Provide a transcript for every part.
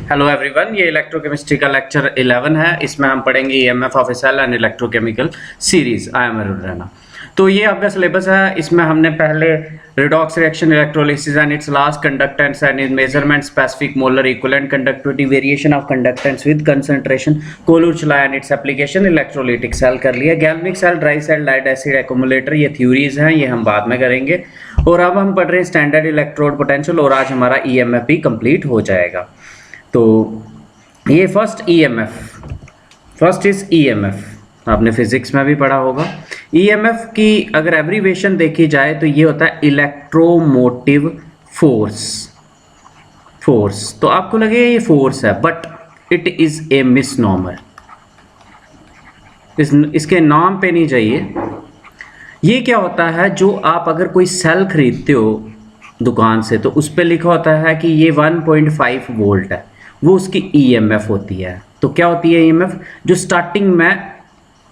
Hello everyone, ये electrochemistry का lecture 11 है। इसमें हम पढ़ेंगे EMF of a cell and electrochemical series. I am Arun Raina. तो ये आपका सिलेबस है। इसमें हमने पहले redox reaction, electrolysis and its last, conductance and in measurement, specific molar equivalent conductivity, variation of conductance with concentration, Kohlrausch law and its application, electrolytic cell कर लिया। Galvanic cell, dry cell, lead acid accumulator, ये theories हैं, ये हम बाद में करेंगे। और अब हम पढ़ रहे हैं स्टैंडर्ड इलेक्ट्रोड पोटेंशियल, और आज हमारा ईएमएफ भी कंप्लीट हो जाएगा। तो ये फर्स्ट इज ईएमएफ, आपने फिजिक्स में भी पढ़ा होगा। ईएमएफ की अगर एब्रीवेशन देखी जाए तो ये होता है इलेक्ट्रोमोटिव फोर्स। तो आपको लगेगा ये फोर्स है, बट इट इज ए मिसनॉमर। इसके नाम पे नहीं जाइए। ये क्या होता है, जो आप अगर कोई सेल खरीदते हो दुकान से तो उस पर लिखा होता है कि ये 1.5 वोल्ट है, वो उसकी ईएमएफ होती है। तो क्या होती है ईएमएफ? जो स्टार्टिंग में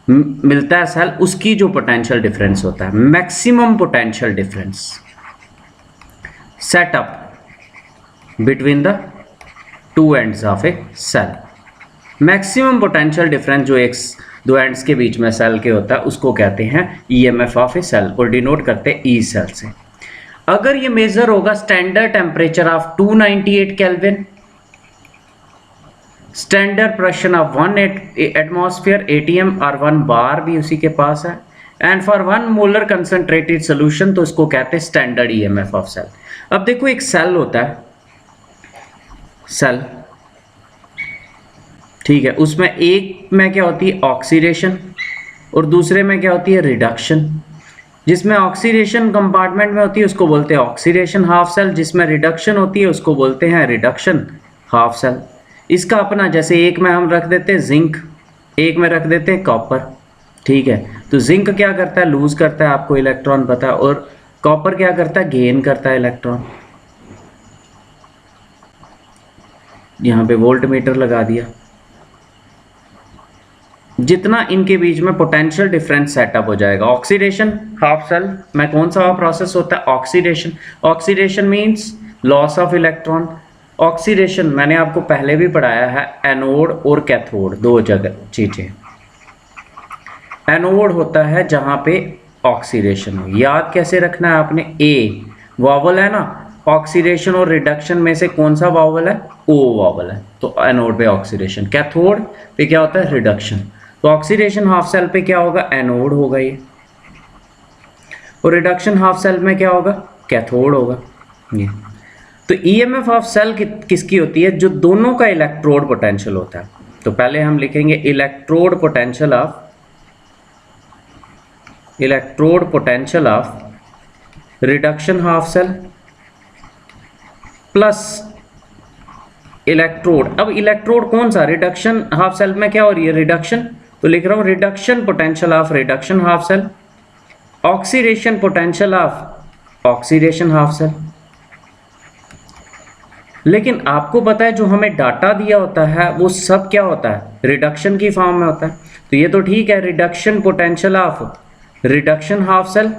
मिलता है सेल, उसकी जो पोटेंशियल डिफरेंस होता है, maximum potential difference set up between the two ends of a cell. Maximum potential difference जो एक दो एंड्स के बीच में सेल के होता है, उसको कहते हैं ईएमएफ ऑफ ए सेल, और डिनोट करते हैं ई सेल से। अगर ये मेजर होगा standard temperature of 298 kelvin, standard pressure of 1 atmosphere ATM और 1 बार भी उसी के पास है, and for 1 molar concentrated solution, तो इसको कहते हैं स्टैंडर्ड ईएमएफ ऑफ सेल। अब देखो, एक सेल होता है, सेल, ठीक है, उसमें एक में क्या होती है ऑक्सीडेशन, और दूसरे में क्या होती है रिडक्शन। जिसमें ऑक्सीडेशन कंपार्टमेंट में होती है उसको बोलते हैं ऑक्सीडेशन हाफ सेल, जिसमें रिडक्शन होती है उसको बोलते हैं रिडक्शन हाफ सेल। इसका अपना, जैसे एक में हम रख देते हैं जिंक, एक में रख देते हैं कॉपर, ठीक है। तो जिंक क्या करता है, लूज करता है, आपको इलेक्ट्रॉन पता है, और कॉपर क्या करता है, गेन करता है इलेक्ट्रॉन। यहाँ पे वोल्ट मीटर लगा दिया। जितना इनके बीच में पोटेंशियल डिफरेंस सेटअप हो जाएगा, ऑक्सीडेशन हाफ सेल में कौन सा प्रोसेस होता है, oxidation. Oxidation means loss of electron. Oxidation मैंने आपको पहले भी पढ़ाया है, एनोड और कैथोड, दो जगह चीजें। एनोड होता है जहां पे ऑक्सीडेशन हो, याद कैसे रखना है आपने, ए वॉवल है ना, ऑक्सीडेशन और रिडक्शन में से कौन सा वॉवल है, ओ वॉवल है, तो एनोड पे ऑक्सीडेशन। कैथोड पे क्या होता है, रिडक्शन। तो ऑक्सीडेशन हाफ सेल पे क्या होगा, एनोड होगा ये, और रिडक्शन हाफ सेल में क्या होगा, कैथोड होगा ये। तो ईएमएफ ऑफ सेल किसकी होती है, जो दोनों का इलेक्ट्रोड पोटेंशियल होता है। तो पहले हम लिखेंगे electrode potential of reduction half cell plus electrode. अब इलेक्ट्रोड कौन सा, रिडक्शन हाफ सेल में क्या हो रही है, रिडक्शन, तो लिख रहा हूं reduction potential of reduction half cell, oxidation potential of oxidation half cell. लेकिन आपको पता है जो हमें डाटा दिया होता है वो सब क्या होता है, रिडक्शन की फॉर्म में होता है। तो ये तो ठीक है, reduction potential of reduction half cell,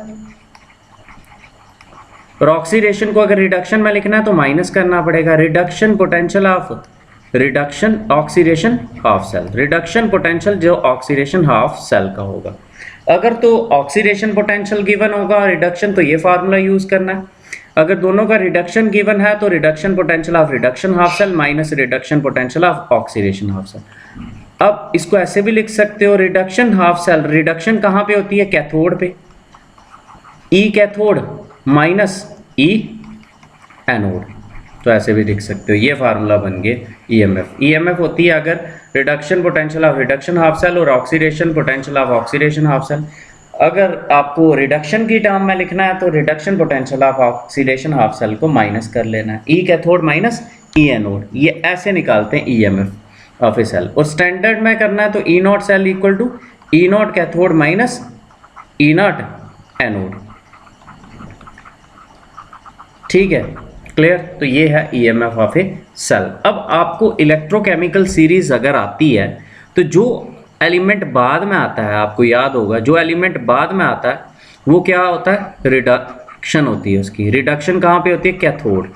और ऑक्सीडेशन को अगर रिडक्शन में लिखना है तो माइनस करना पड़ेगा, reduction potential of reduction oxidation half cell, reduction potential जो ऑक्सीडेशन हाफ सेल का होगा। अगर तो ऑक्सीडेशन पोटेंशियल गिवन होगा रिडक्शन, तो ये फार्मूला यूज करना है। अगर दोनों का रिडक्शन गिवन है तो reduction potential of reduction half cell minus reduction potential of oxidation half cell. अब इसको ऐसे भी लिख सकते हो, रिडक्शन हाफ सेल, रिडक्शन कहाँ पे होती है, कैथोड पे, ई कैथोड माइनस ई एनोड, तो ऐसे भी लिख सकते हो। ये फार्मूला बन गए ईएमएफ। ईएमएफ होती है अगर reduction potential of reduction half cell और oxidation potential of oxidation half cell. अगर आपको रिडक्शन की टर्म में लिखना है तो reduction potential of oxidation half cell को माइनस कर लेना है, E cathode minus E anode, ये ऐसे निकालते हैं ईएमएफ ऑफ ए सेल। और स्टैंडर्ड में करना है तो E not cell equal to E not cathode minus E not anode, ठीक है, क्लियर। तो ये है ईएमएफ ऑफ ए सेल। अब आपको इलेक्ट्रोकेमिकल सीरीज अगर आती है तो जो एलिमेंट बाद में आता है, आपको याद होगा जो एलिमेंट बाद में आता है वो क्या होता है, रिडक्शन होती है उसकी। रिडक्शन कहाँ पे होती है, कैथोड।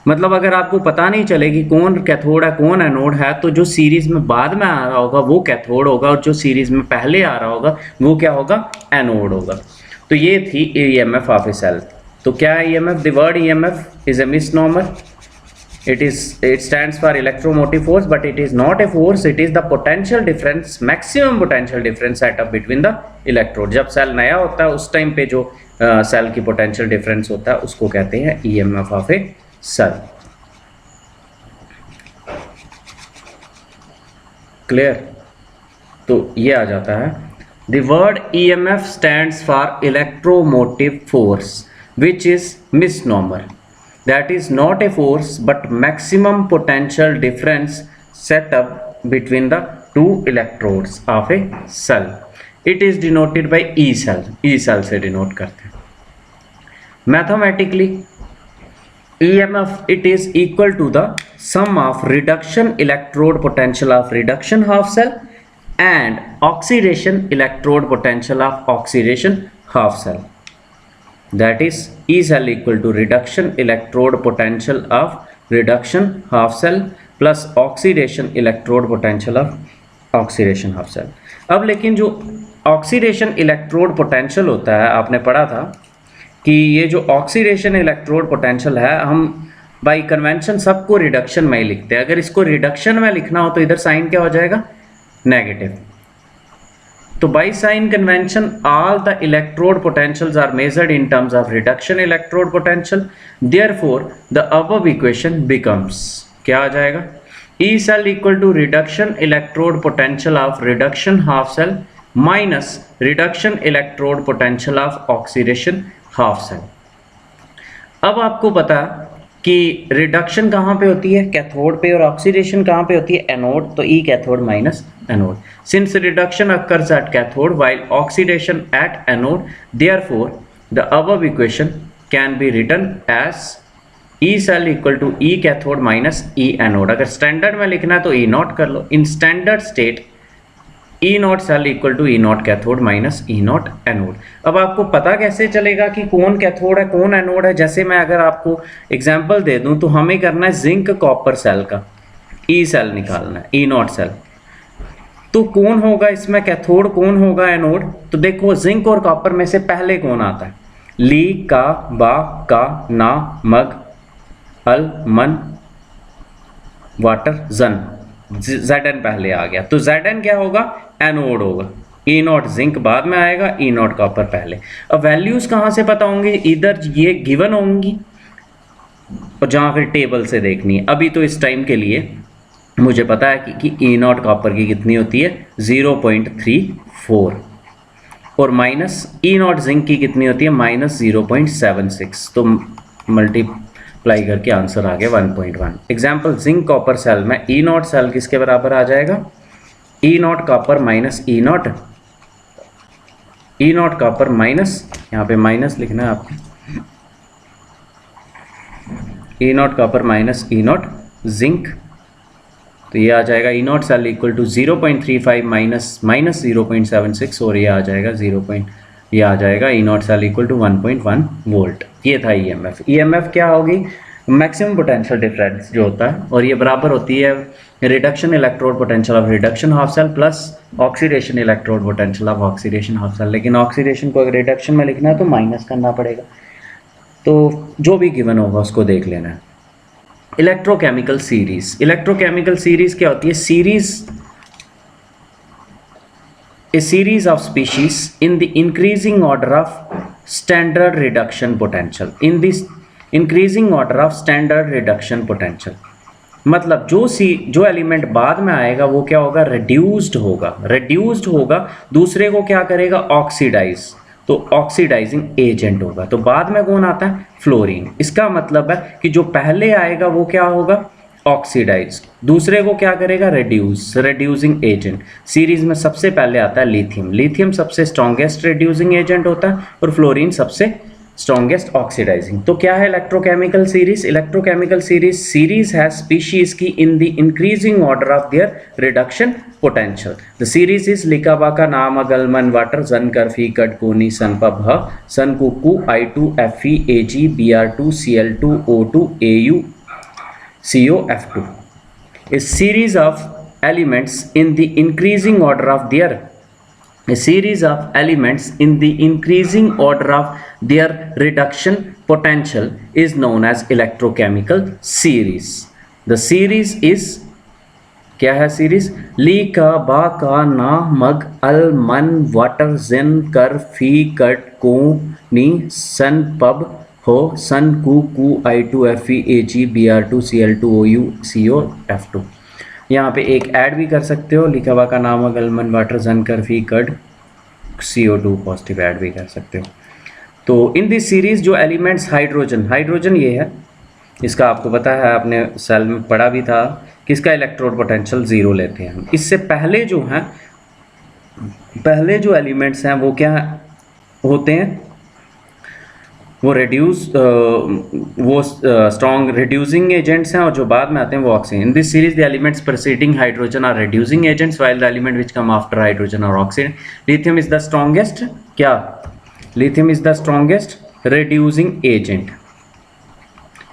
मतलब अगर आपको पता नहीं चले कि कौन कैथोड है कौन एनोड है, तो जो सीरीज में बाद में आ रहा होगा वो कैथोड होगा और जो सीरीज में पहले आ रहा होगा वो क्या होगा, एनोड होगा। तो ये थी ईएमएफ ऑफ ए सेल। तो क्या है EMF? The word EMF is a misnomer. It stands for electromotive force, but it is not a force. It is the potential difference, maximum potential difference set up between the electrode. जब cell नया होता है उस time पे जो cell की potential difference होता है उसको कहते हैं EMF of a cell. Clear? तो ये आ जाता है. The word EMF stands for electromotive force, which is misnomer. That is not a force but maximum potential difference set up between the two electrodes of a cell. It is denoted by E cell. E cell से denote करते हैं. Mathematically, EMF it is equal to the sum of reduction electrode potential of reduction half cell and oxidation electrode potential of oxidation half cell. That is E cell equal to reduction electrode potential of reduction half cell plus oxidation electrode potential of oxidation half cell. अब लेकिन जो oxidation electrode potential होता है, आपने पढ़ा था कि ये जो oxidation electrode potential है हम बाई कन्वेंशन सबको रिडक्शन में ही लिखते हैं. अगर इसको रिडक्शन में लिखना हो तो इधर साइन क्या हो जाएगा, नेगेटिव. तो by sign convention all the electrode potentials are measured in terms of reduction electrode potential. Therefore the above equation becomes क्या आ जाएगा, E cell equal to reduction electrode potential of reduction half cell minus reduction electrode potential of oxidation half cell. अब आपको पता कि reduction कहाँ पे होती है, कैथोड पे, और ऑक्सीडेशन कहाँ पे होती है, एनोड. तो ई cathode minus anode. Since reduction occurs at cathode while oxidation at anode, therefore the above equation can be written as E cell equal to E cathode minus E anode. अगर standard में लिखना है तो E not कर लो. In standard state E not cell equal to E not cathode minus E not anode. अब आपको पता कैसे चलेगा कि कौन कैथोड है कौन एनोड है? जैसे मैं अगर आपको एग्जांपल दे दूं तो हमें करना है जिंक कॉपर सेल का E सेल निकालना है, E नॉट सेल. तो कौन होगा इसमें कैथोड, कौन होगा एनोड? तो देखो जिंक और कॉपर में से पहले कौन आता है, ली का बा का ना मग अल मन वाटर जन, Zn पहले आ गया. तो Zn क्या होगा, एनोड होगा. E नॉट जिंक बाद में आएगा, E नॉट कॉपर पहले. अब वैल्यूज कहाँ से पता होंगी, इधर ये गिवन होंगी और जहाँ फिर टेबल से देखनी है. अभी तो इस टाइम के लिए मुझे पता है कि E नॉट कॉपर की कितनी होती है, 0.34, और माइनस E नॉट जिंक की कितनी होती है, माइनस 0.76. तो मल्टीप्लाई करके आंसर आ गया 1.1. एग्जाम्पल जिंक कॉपर सेल में E नॉट सेल किसके बराबर आ जाएगा, E not copper minus E not copper minus, यहाँ पे माइनस लिखना है आपको, E not copper minus E not zinc. तो ये आ जाएगा E not cell equal to 0.35 minus 0.76, और ये आ जाएगा ये आ जाएगा E not cell equal to 1.1 volt. ये था EMF. EMF क्या होगी, मैक्सिमम पोटेंशियल डिफरेंस जो होता है, और ये बराबर होती है reduction electrode potential of reduction half cell plus oxidation electrode potential of oxidation half cell. लेकिन ऑक्सीडेशन को अगर रिडक्शन में लिखना है तो माइनस करना पड़ेगा. तो जो भी गिवन होगा उसको देख लेना है. Electrochemical series. इलेक्ट्रोकेमिकल सीरीज क्या होती है, a series of species in the increasing order of standard reduction potential. In this increasing order of standard reduction potential, मतलब जो एलिमेंट बाद में आएगा वो क्या होगा, reduced होगा, दूसरे को क्या करेगा, ऑक्सीडाइज. तो ऑक्सीडाइजिंग एजेंट होगा. तो बाद में कौन आता है, फ्लोरीन. इसका मतलब है कि जो पहले आएगा वो क्या होगा, ऑक्सीडाइज, दूसरे को क्या करेगा, रिड्यूसिंग एजेंट. सीरीज में सबसे पहले आता है लिथियम सबसे स्ट्रॉन्गेस्ट रिड्यूसिंग एजेंट होता है और फ्लोरीन सबसे स्ट्रॉन्गेस्ट ऑक्सीडाइजिंग. तो क्या है इलेक्ट्रोकेमिकल सीरीज, इलेक्ट्रोकेमिकल सीरीज है स्पीशीज की in the increasing order of their reduction potential. The series is लिकाबाका नाम अगलमन वाटर जन करफी कट कोनी सन पभ सन Kuku I2 Fe Ag Br2 Cl2 O2 Au COF2. A series of elements in the increasing order of their reduction potential is known as electrochemical series. The series is क्या है series? ली का बा का ना मग अल मन water जिन कर fee cut को नी सन pub हो सन कू I2Fe Ag Br2 Cl2 OU CO F2। यहाँ पे एक ऐड भी कर सकते हो, लिखा हुआ का नाम अगल मन वाटर जन कर fee cut CO2 positive add भी कर सकते हो। तो इन दिस सीरीज जो एलिमेंट्स हाइड्रोजन ये है, इसका आपको पता है, आपने सेल में पढ़ा भी था कि इसका इलेक्ट्रोड पोटेंशियल 0 लेते हैं हम। इससे पहले जो एलिमेंट्स हैं वो क्या होते हैं? वो स्ट्रॉन्ग रिड्यूसिंग एजेंट्स हैं, और जो बाद में आते हैं वो oxygen. In this series the elements preceding hydrogen are reducing agents while the element which come after hydrogen और oxygen. Lithium is the strongest lithium is the strongest reducing agent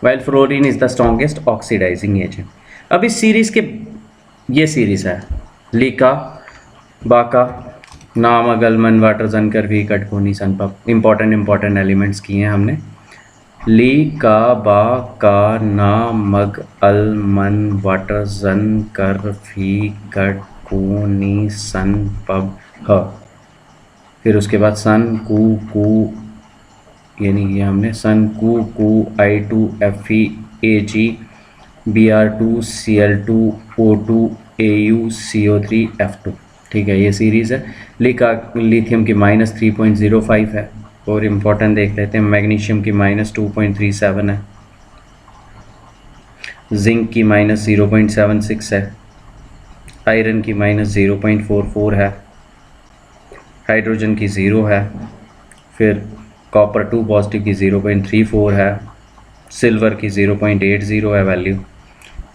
while fluorine is the strongest oxidizing agent. अब इस series के ये series है Leica बाका नाम अगल मन water जन कर भी कटकोनी सन पप। इंपॉर्टेंट एलिमेंट्स किए हैं हमने। ली का बा का ना मग अल मन वाटर जन कर फी कटकोनी सन पब ह। फिर उसके बाद सन कू यानी ये हमने सन कू I2Fe Ag Br2 Cl2 O2 Au CO3 F2। ठीक है, ये सीरीज है। लिथियम की -3.05 है, और इम्पोर्टेंट देख लेते हैं। मैग्नीशियम की -2.37 है, जिंक की -0.76 है, आयरन की -0.44 है, हाइड्रोजन की 0 है, फिर कॉपर 2 पॉजिटिव की 0.34 है, सिल्वर की 0.80 है वैल्यू,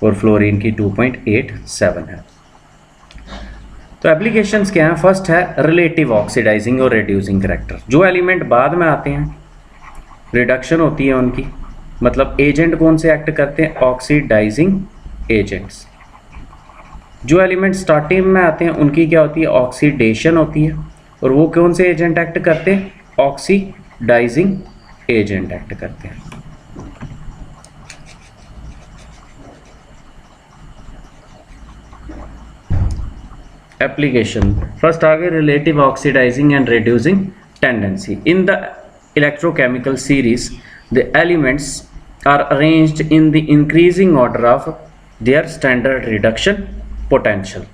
और फ्लोरीन की 2.87 है। तो एप्लीकेशंस क्या हैं? फर्स्ट है रिलेटिव ऑक्सीडाइजिंग और रिड्यूसिंग करैक्टर। जो एलिमेंट बाद में आते हैं रिडक्शन होती है उनकी, मतलब एजेंट कौन से एक्ट करते हैं? Oxidising agents. जो एलिमेंट स्टार्टिंग में आते हैं उनकी क्या होती है? ऑक्सीडेशन होती है, और वो कौन से एजेंट एक्ट करते हैं? ऑक्सीडाइजिंग एजेंट एक्ट करते हैं। एप्लीकेशन फर्स्ट आगे relative oxidising and reducing tendency. In the electrochemical series the elements are arranged in the increasing order of their standard reduction potential.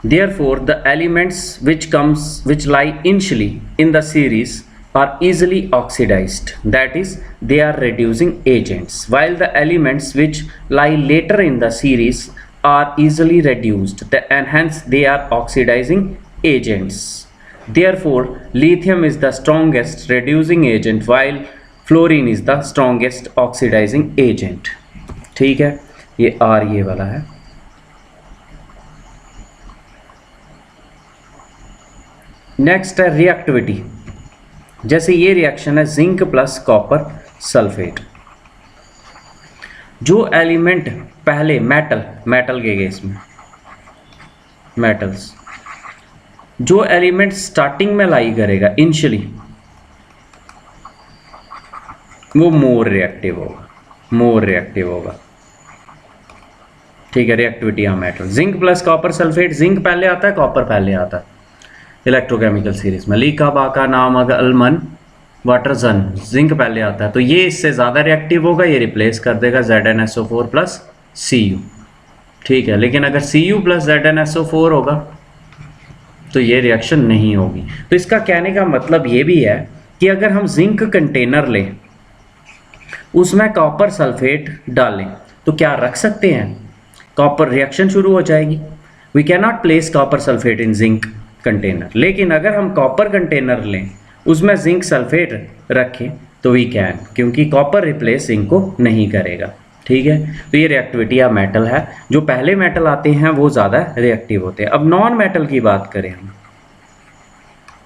Therefore, the elements which lie initially in the series are easily oxidized, that is, they are reducing agents, while the elements which lie later in the series are easily reduced, and hence they are oxidizing agents. Therefore, lithium is the strongest reducing agent, while fluorine is the strongest oxidizing agent. ठीक है, ये are ये वाला है। Next है reactivity. जैसे ये reaction है जिंक प्लस कॉपर सल्फेट। जो एलिमेंट पहले मेटल गए इसमें मेटल्स, जो एलिमेंट स्टार्टिंग में लाई करेगा इनिशियली, वो मोर रिएक्टिव होगा। ठीक है, reactivity of metal. Zinc plus copper sulphate, zinc पहले आता है, कॉपर पहले आता है इलेक्ट्रोकेमिकल सीरीज में। लीका बाका नाम अलमन वाटर जन, जिंक पहले आता है, तो ये इससे ज़्यादा रिएक्टिव होगा, ये रिप्लेस कर देगा ZnSO4 प्लस Cu। ठीक है, लेकिन अगर Cu प्लस ZnSO4 होगा तो ये रिएक्शन नहीं होगी। तो इसका कहने का मतलब ये भी है कि अगर हम जिंक कंटेनर लें, उसमें कॉपर सल्फेट डालें, तो क्या रख सकते हैं? कॉपर रिएक्शन शुरू हो जाएगी। We can not place copper sulphate in zinc container. लेकिन अगर हम कॉपर कंटेनर लें, उसमें जिंक सल्फेट रखें, तो वी कैन, क्योंकि कॉपर रिप्लेस जिंक को नहीं करेगा। ठीक है, तो ये रिएक्टिविटी ऑफ मेटल है। जो पहले मेटल आते हैं वो ज़्यादा रिएक्टिव होते हैं। अब नॉन मेटल की बात करें हम,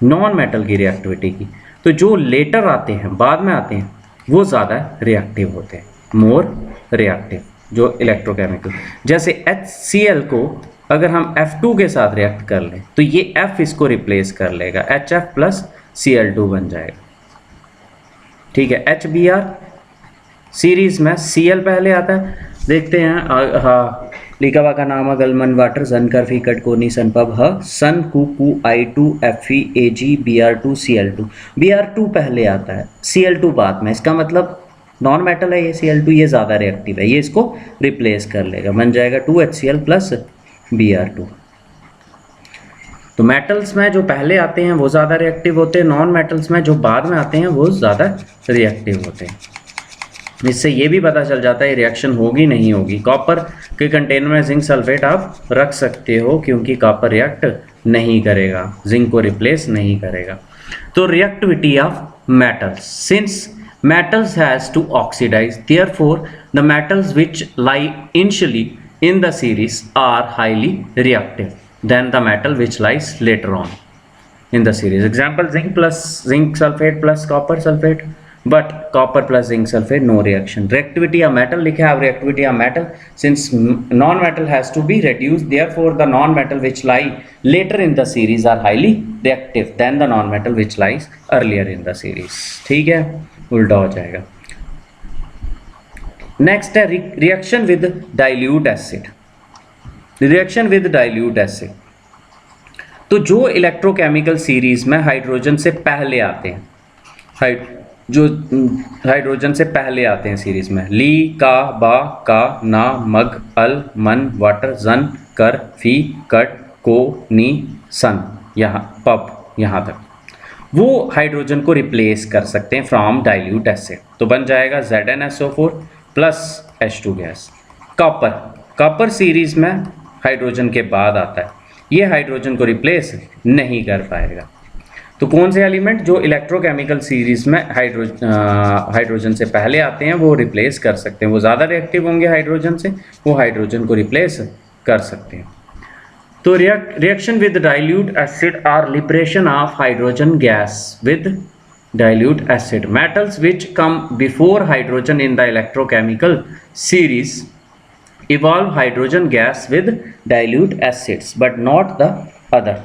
नॉन मेटल की रिएक्टिविटी की, तो जो लेटर आते हैं, बाद में आते हैं, वो ज़्यादा रिएक्टिव होते हैं, मोर रिएक्टिव जो इलेक्ट्रोकेमिकल, जैसे HCl को अगर हम F2 के साथ रिएक्ट कर लें तो ये F इसको रिप्लेस कर लेगा, HF प्लस Cl2 बन जाएगा। ठीक है, HBr सीरीज में Cl पहले आता है, देखते हैं। हाँ, लिखा का नाम गलमन वाटर जन कर फीकट कोनी सन पब ह सन कु I2 Fe Ag Br2 Cl2। Br2 पहले आता है, Cl2 बाद में, इसका मतलब नॉन मेटल है ये Cl2, ये ज़्यादा रिएक्टिव है, ये इसको रिप्लेस कर लेगा, बन जाएगा 2HCl प्लस Br2। तो मेटल्स में जो पहले आते हैं वो ज़्यादा रिएक्टिव होते हैं, नॉन मेटल्स में जो बाद में आते हैं वो ज़्यादा रिएक्टिव होते हैं। इससे ये भी पता चल जाता है रिएक्शन होगी नहीं होगी। कॉपर के कंटेनर में जिंक सल्फेट आप रख सकते हो क्योंकि कॉपर रिएक्ट नहीं करेगा, जिंक को रिप्लेस नहीं करेगा। तो reactivity of metals, since metals has to oxidize, therefore the metals which lie initially in the series are highly reactive than the metal which lies later on in the series. Example, zinc plus zinc sulfate plus copper sulfate, but copper plus zinc sulfate no reaction. Reactivity of metal लिखा है, reactivity of metal, since non-metal has to be reduced, therefore the non-metal which lie later in the series are highly reactive than the non-metal which lies earlier in the series. ठीक है, उल्टा हो जाएगा। Next है reaction with dilute acid. Reaction with dilute acid, तो जो electrochemical series में hydrogen से पहले आते हैं, जो हाइड्रोजन से पहले आते हैं सीरीज में, ली का बा का ना मग अल मन वाटर जन कर फी कट को नी सन, यहाँ पप यहाँ तक, वो हाइड्रोजन को रिप्लेस कर सकते हैं फ्रॉम डाइल्यूट एसिड। तो बन जाएगा ZnSO4 plus H2 gas. Copper series में हाइड्रोजन के बाद आता है, ये हाइड्रोजन को रिप्लेस नहीं कर पाएगा। तो कौन से एलिमेंट जो इलेक्ट्रोकेमिकल सीरीज में हाइड्रोजन से पहले आते हैं वो रिप्लेस कर सकते हैं, वो ज़्यादा रिएक्टिव होंगे हाइड्रोजन से, वो हाइड्रोजन को रिप्लेस कर सकते हैं। तो reaction with dilute acid or liberation of hydrogen gas with dilute acid. Metals which come before hydrogen in the electrochemical series evolve hydrogen gas with dilute acids but not the other.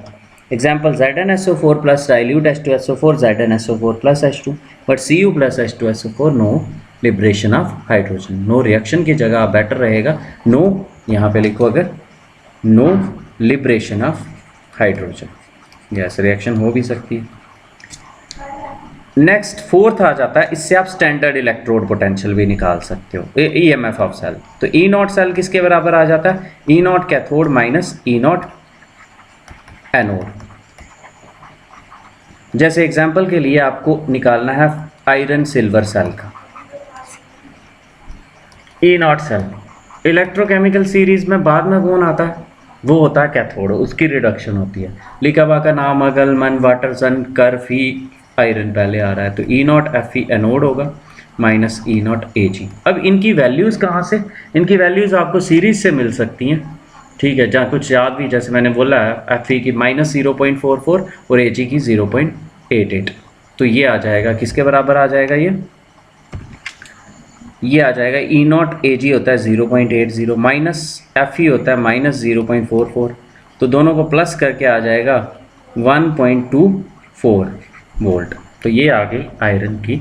Example, ZnSO4 plus dilute H2SO4, ZnSO4 plus H2, but Cu plus H2SO4 no liberation of hydrogen. No reaction की जगह better रहेगा no, यहाँ पे लिखो अगर no liberation of hydrogen, gas reaction हो भी सकती है। नेक्स्ट फोर्थ आ जाता है, इससे आप स्टैंडर्ड इलेक्ट्रोड पोटेंशियल भी निकाल सकते हो, EMF ऑफ सेल। तो E0 सेल किसके बराबर आ जाता है, E0 cathode minus E0 anode. जैसे एग्जांपल के लिए आपको निकालना है आयरन सिल्वर सेल का E0 सेल, इलेक्ट्रोकेमिकल सीरीज में बाद में कौन आता है, वो होता है कैथोड, उसकी रिडक्शन होती है। लिखा का नाम अगल मन वाटर सन कर फी आयरन पहले आ रहा है, तो E0 Fe एनोड होगा माइनस E0 Ag। अब इनकी वैल्यूज़ कहाँ से, इनकी वैल्यूज़ आपको सीरीज से मिल सकती हैं। ठीक है, जहाँ कुछ याद भी, जैसे मैंने बोला है Fe की माइनस 0.44 और Ag की 0.88, तो ये आ जाएगा किसके बराबर आ जाएगा, ये आ जाएगा E0 Ag होता है 0.80 माइनस Fe होता है माइनस 0.44, तो दोनों को प्लस करके आ जाएगा 1.24 वोल्ट। तो ये आ गई आयरन की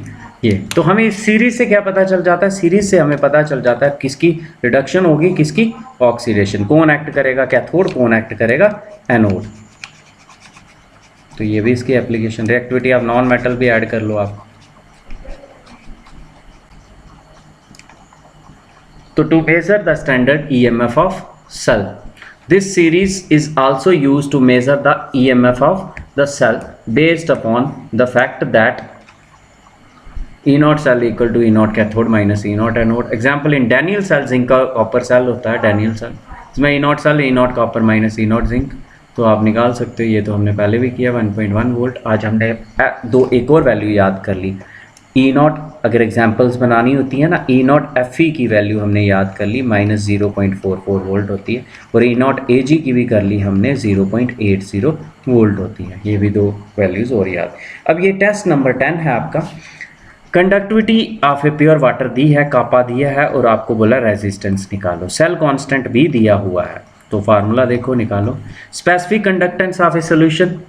ये। तो हमें इस सीरीज से क्या पता चल जाता है, सीरीज से हमें पता चल जाता है किसकी रिडक्शन होगी, किसकी ऑक्सीडेशन, कौन एक्ट करेगा कैथोड, कौन एक्ट करेगा एनोड। तो ये भी इसकी application. Reactivity of non metal भी ऐड कर लो आप। तो to measure the standard EMF of cell, this series is also used to measure the EMF of the cell based upon the fact that E0 cell equal to E0 cathode minus E0 anode. Example, in Daniell cell zinc का copper cell होता है Daniell cell, इसमें E0 cell E0 copper minus E0 zinc, तो आप निकाल सकते हो। ये तो हमने पहले भी किया 1.1 वोल्ट। आज हमने एक और वैल्यू याद कर ली। E0 अगर एग्जांपल्स बनानी होती है ना, E0 Fe की वैल्यू हमने याद कर ली माइनस 0.44 वोल्ट होती है, और E0 Ag की भी कर ली हमने 0.80 वोल्ट होती है। ये भी दो वैल्यूज़ और याद। अब ये टेस्ट नंबर 10 है आपका। Conductivity of a pure water दी है, कापा दिया है और आपको बोला रेजिस्टेंस निकालो। सेल कांस्टेंट भी दिया हुआ है, तो फार्मूला देखो निकालो। Specific conductance of a solution,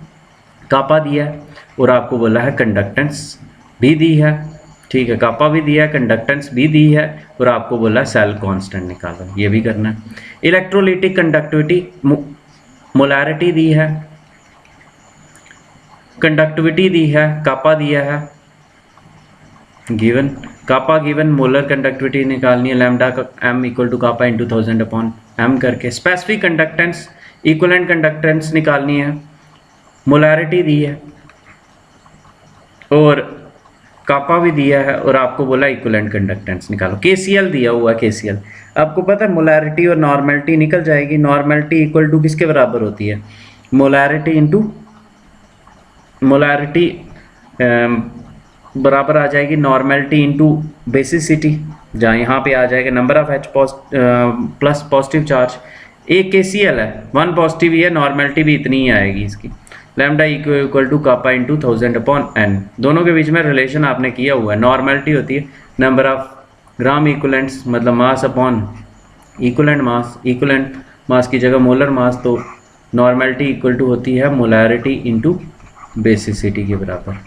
kappa दिया है और आपको बोला है कंडक्टेंस भी दी है, ठीक है, कापा भी दिया है, कंडक्टेंस भी दी है और आपको बोला है सेल कांस्टेंट निकालो, ये भी करना है। इलेक्ट्रोलिटिक कंडक्टिविटी, मोलैरिटी दी है, कंडक्टिविटी दी है, कापा दिया है, given kappa given, molar conductivity निकालनी है, लैम्डा का m equal to kappa into 1000 upon m करके। स्पेसिफिक कंडक्टेंस, इक्विवेलेंट कंडक्टेंस निकालनी है, मोलैरिटी दी है और कापा भी दिया है और आपको बोला इक्विवेलेंट कंडक्टेंस निकालो। KCl दिया हुआ है, KCl आपको पता है मोलैरिटी और नॉर्मेलिटी निकल जाएगी। नॉर्मेलिटी इक्वल टू किसके बराबर होती है, मोलैरिटी इंटू मोलैरिटी बराबर आ जाएगी नॉर्मेलिटी इंटू बेसिसिटी, जहाँ यहाँ पे आ जाएगा number of H plus positive charge. एक KCl है, 1 पॉजिटिव ही है, नॉर्मेलिटी भी इतनी ही आएगी इसकी। Lambda equal to kappa into 1000 upon n, दोनों के बीच में रिलेशन आपने किया हुआ है। नॉर्मेलिटी होती है नंबर ऑफ ग्राम इक्विवेलेंट्स, मतलब mass upon equivalent mass, equivalent mass की जगह मोलर मास, तो नॉर्मेलिटी इक्वल टू होती है मोलैरिटी इंटू बेसिसिटी के बराबर।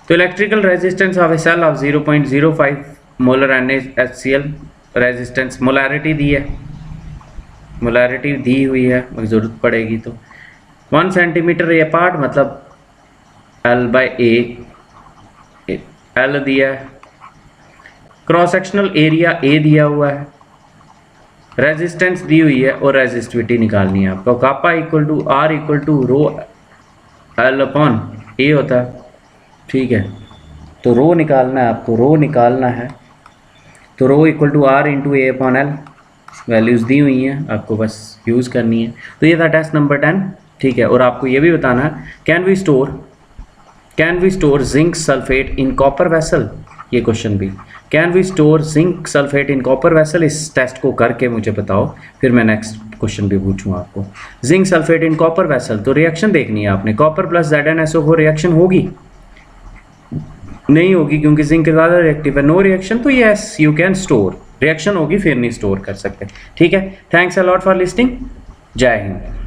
तो electrical resistance of a cell of 0.05 molar NaHCl resistance, molarity दी है, मोलैरिटी दी हुई है, ज़रूरत पड़ेगी तो 1 सेंटीमीटर ए पार्ट, मतलब L/A, L दिया है। क्रॉस सेक्शनल एरिया A दिया हुआ है, रेजिस्टेंस दी हुई है और रेजिस्टिविटी निकालनी है आपको। Kappa equal to R equal to rho L upon A होता है, ठीक है, तो रो निकालना है आपको, रो निकालना है तो rho equal to R into A upon L, values दी हुई हैं, आपको बस यूज़ करनी है। तो ये था टेस्ट नंबर 10, ठीक है। और आपको ये भी बताना है, can we store zinc sulphate in copper vessel, ये क्वेश्चन भी, can we store zinc sulphate in copper vessel, इस टेस्ट को करके मुझे बताओ, फिर मैं नेक्स्ट क्वेश्चन भी पूछूंगा आपको। Zinc sulphate in copper vessel, तो रिएक्शन देखनी है आपने, कॉपर प्लस ZnSO4 रिएक्शन होगी, नहीं होगी क्योंकि जिंक ज़्यादा रिएक्टिव है, नो रिएक्शन, तो yes you can store, reaction होगी फिर नहीं स्टोर कर सकते, ठीक है। Thanks a lot for listening, जय हिंद।